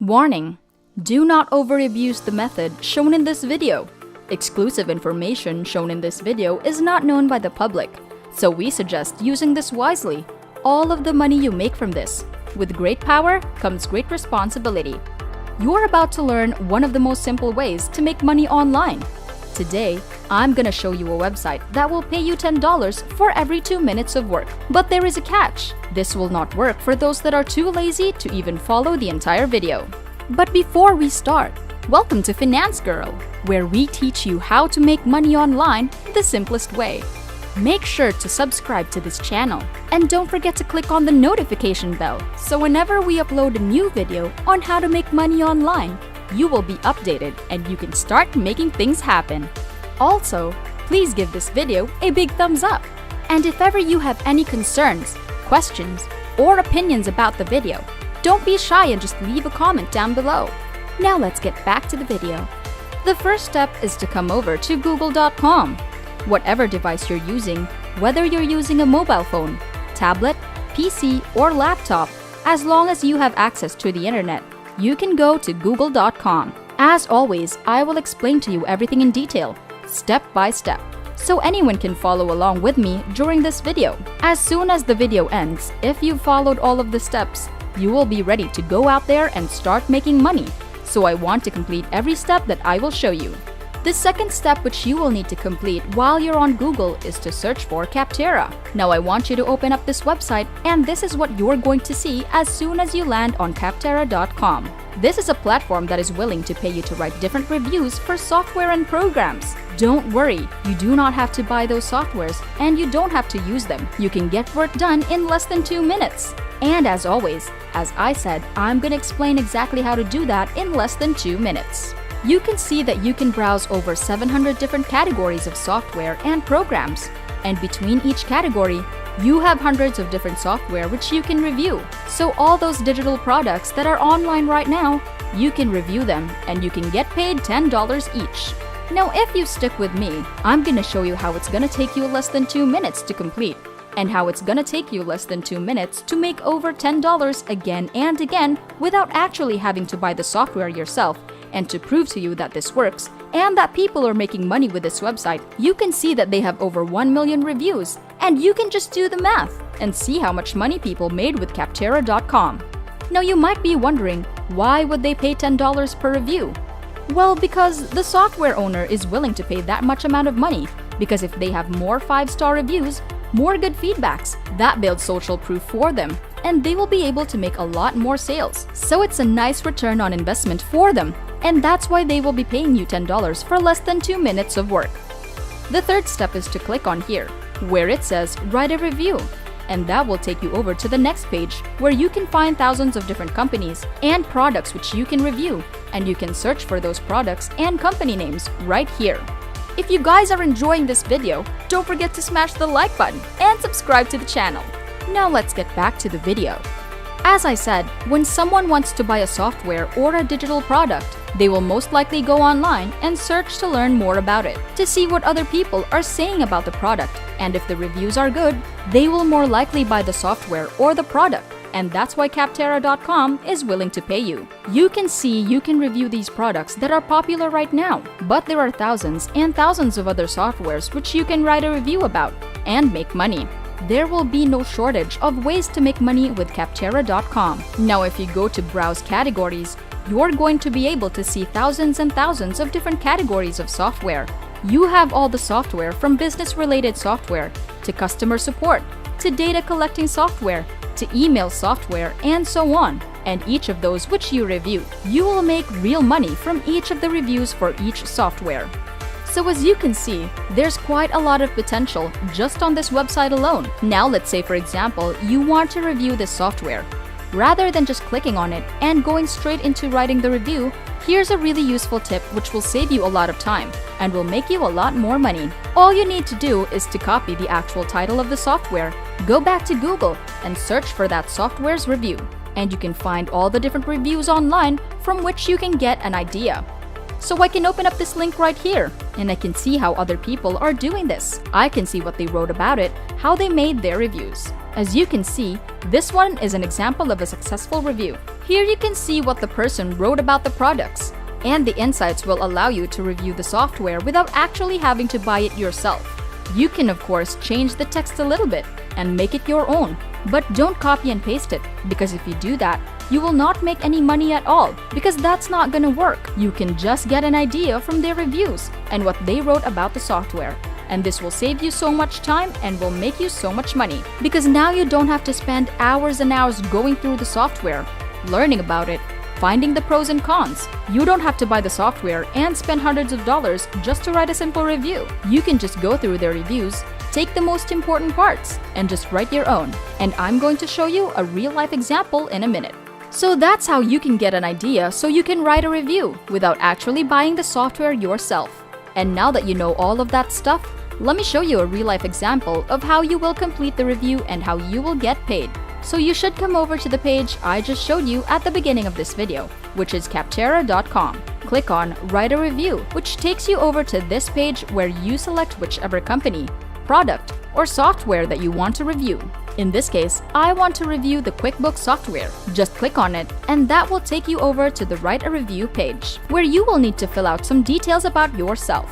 Warning: do not over-abuse the method shown in this video. Exclusive information shown in this video is not known by the public, so we suggest using this wisely. All of the money you make from this. With great power comes great responsibility. You're about to learn one of the most simple ways to make money online. Today, I'm gonna show you a website that will pay you $10 for every 2 minutes of work. But there is a catch. This will not work for those that are too lazy to even follow the entire video. But before we start, welcome to Finance Girl, where we teach you how to make money online the simplest way. Make sure to subscribe to this channel and don't forget to click on the notification bell so whenever we upload a new video on how to make money online, you will be updated and you can start making things happen. Also, please give this video a big thumbs up. And if ever you have any concerns, questions, or opinions about the video, don't be shy and just leave a comment down below. Now let's get back to the video. The first step is to come over to google.com. Whatever device you're using, whether you're using a mobile phone, tablet, PC, or laptop, as long as you have access to the internet, you can go to google.com. As always, I will explain to you everything in detail, step by step, so anyone can follow along with me during this video. As soon as the video ends, if you've followed all of the steps, you will be ready to go out there and start making money. So I want to complete every step that I will show you. The second step which you will need to complete while you're on Google is to search for Capterra. Now I want you to open up this website and this is what you're going to see as soon as you land on Capterra.com. This is a platform that is willing to pay you to write different reviews for software and programs. Don't worry, you do not have to buy those softwares and you don't have to use them. You can get work done in less than 2 minutes. And as always, as I said, I'm going to explain exactly how to do that in less than 2 minutes. You can see that you can browse over 700 different categories of software and programs. And between each category, you have hundreds of different software which you can review. So all those digital products that are online right now, you can review them and you can get paid $10 each. Now if you stick with me, I'm gonna show you how it's gonna take you less than 2 minutes to complete and how it's gonna take you less than 2 minutes to make over $10 again and again without actually having to buy the software yourself. And to prove to you that this works and that people are making money with this website, you can see that they have over 1 million reviews and you can just do the math and see how much money people made with Capterra.com. Now you might be wondering, why would they pay $10 per review? Well, because the software owner is willing to pay that much amount of money, because if they have more 5-star reviews, more good feedbacks, that builds social proof for them and they will be able to make a lot more sales. So it's a nice return on investment for them. And that's why they will be paying you $10 for less than 2 minutes of work. The third step is to click on here, where it says write a review. And that will take you over to the next page, where you can find thousands of different companies and products which you can review. And you can search for those products and company names right here. If you guys are enjoying this video, don't forget to smash the like button and subscribe to the channel. Now let's get back to the video. As I said, when someone wants to buy a software or a digital product, they will most likely go online and search to learn more about it, to see what other people are saying about the product, and if the reviews are good, they will more likely buy the software or the product, and that's why Capterra.com is willing to pay you. You can see you can review these products that are popular right now, but there are thousands and thousands of other softwares which you can write a review about and make money. There will be no shortage of ways to make money with Capterra.com. Now if you go to browse categories, you're going to be able to see thousands and thousands of different categories of software. You have all the software from business-related software, to customer support, to data collecting software, to email software, and so on. And each of those which you review, you will make real money from each of the reviews for each software. So as you can see, there's quite a lot of potential just on this website alone. Now let's say for example, you want to review this software. Rather than just clicking on it and going straight into writing the review, here's a really useful tip which will save you a lot of time and will make you a lot more money. All you need to do is to copy the actual title of the software, go back to Google and search for that software's review. And you can find all the different reviews online from which you can get an idea. So I can open up this link right here and I can see how other people are doing this. I can see what they wrote about it, how they made their reviews. As you can see, this one is an example of a successful review. Here you can see what the person wrote about the products, and the insights will allow you to review the software without actually having to buy it yourself. You can of course change the text a little bit and make it your own, but don't copy and paste it, because if you do that, you will not make any money at all, because that's not gonna work. You can just get an idea from their reviews and what they wrote about the software. And this will save you so much time and will make you so much money, because now you don't have to spend hours and hours going through the software, learning about it, finding the pros and cons. You don't have to buy the software and spend hundreds of dollars just to write a simple review. You can just go through their reviews, take the most important parts, and just write your own. And I'm going to show you a real-life example in a minute. So that's how you can get an idea so you can write a review without actually buying the software yourself. And now that you know all of that stuff, let me show you a real-life example of how you will complete the review and how you will get paid. So you should come over to the page I just showed you at the beginning of this video, which is Capterra.com. Click on Write a Review, which takes you over to this page where you select whichever company, product, or software that you want to review. In this case, I want to review the QuickBooks software. Just click on it, and that will take you over to the Write a Review page, where you will need to fill out some details about yourself.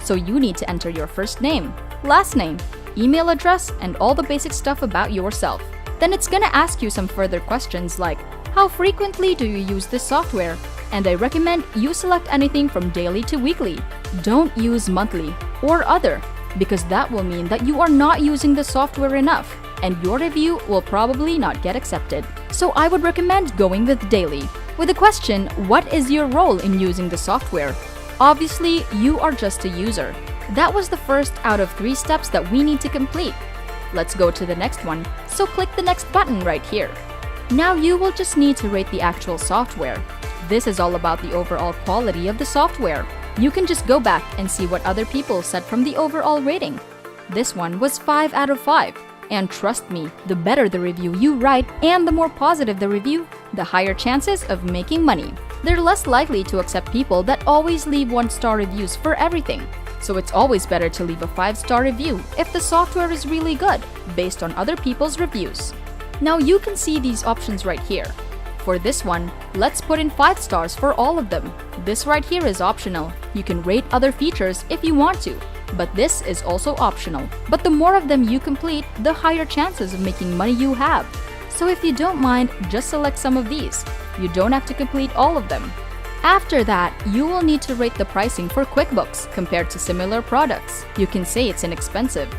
So you need to enter your first name, last name, email address, and all the basic stuff about yourself. Then it's gonna ask you some further questions like, how frequently do you use this software? And I recommend you select anything from daily to weekly. Don't use monthly or other, because that will mean that you are not using the software enough, and your review will probably not get accepted. So I would recommend going with daily. With the question, what is your role in using the software? Obviously, you are just a user. That was the first out of 3 steps that we need to complete. Let's go to the next one, so click the next button right here. Now you will just need to rate the actual software. This is all about the overall quality of the software. You can just go back and see what other people said from the overall rating. This one was 5 out of 5. And trust me, the better the review you write and the more positive the review, the higher chances of making money. They're less likely to accept people that always leave 1-star reviews for everything. So it's always better to leave a 5-star review if the software is really good, based on other people's reviews. Now you can see these options right here. For this one, let's put in 5 stars for all of them. This right here is optional. You can rate other features if you want to, but this is also optional. But the more of them you complete, the higher chances of making money you have. So if you don't mind, just select some of these. You don't have to complete all of them. After that, you will need to rate the pricing for QuickBooks compared to similar products. You can say it's inexpensive.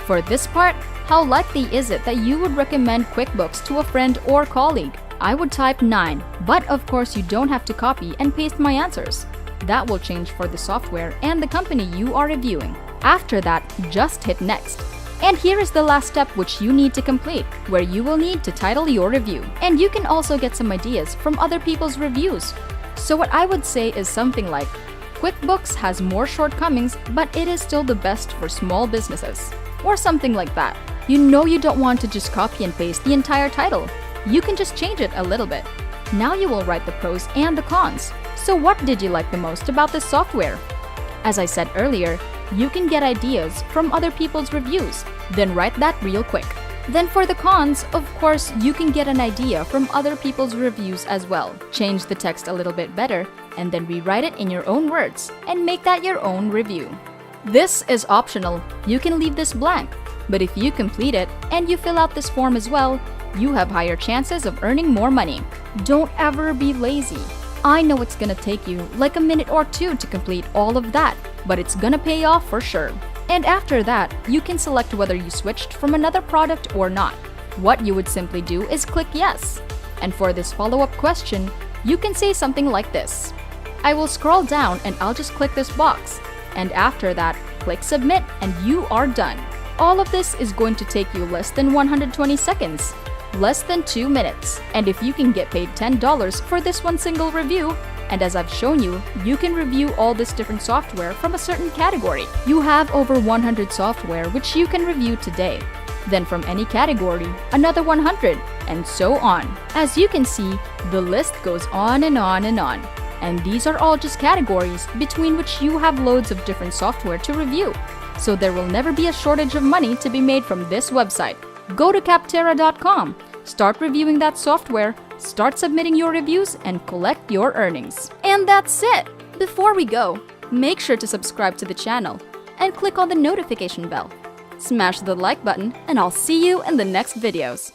For this part, how likely is it that you would recommend QuickBooks to a friend or colleague? I would type 9, but of course you don't have to copy and paste my answers. That will change for the software and the company you are reviewing. After that, just hit next. And here is the last step which you need to complete, where you will need to title your review. And you can also get some ideas from other people's reviews. So what I would say is something like, QuickBooks has more shortcomings, but it is still the best for small businesses. Or something like that. You know you don't want to just copy and paste the entire title. You can just change it a little bit. Now you will write the pros and the cons. So what did you like the most about this software? As I said earlier, you can get ideas from other people's reviews, then write that real quick. Then for the cons, of course, you can get an idea from other people's reviews as well. Change the text a little bit better, and then rewrite it in your own words, and make that your own review. This is optional. You can leave this blank. But if you complete it, and you fill out this form as well, you have higher chances of earning more money. Don't ever be lazy. I know it's gonna take you like a minute or 2 to complete all of that, but it's gonna pay off for sure. And after that, you can select whether you switched from another product or not. What you would simply do is click yes. And for this follow-up question, you can say something like this. I will scroll down and I'll just click this box. And after that, click submit and you are done. All of this is going to take you less than 120 seconds. Less than 2 minutes. And if you can get paid $10 for this one single review, and as I've shown you, you can review all this different software from a certain category. You have over 100 software which you can review today. Then from any category, another 100, and so on. As you can see, the list goes on and on and on. And these are all just categories between which you have loads of different software to review. So there will never be a shortage of money to be made from this website. Go to Capterra.com, start reviewing that software, start submitting your reviews, and collect your earnings. And that's it! Before we go, make sure to subscribe to the channel and click on the notification bell. Smash the like button, and I'll see you in the next videos.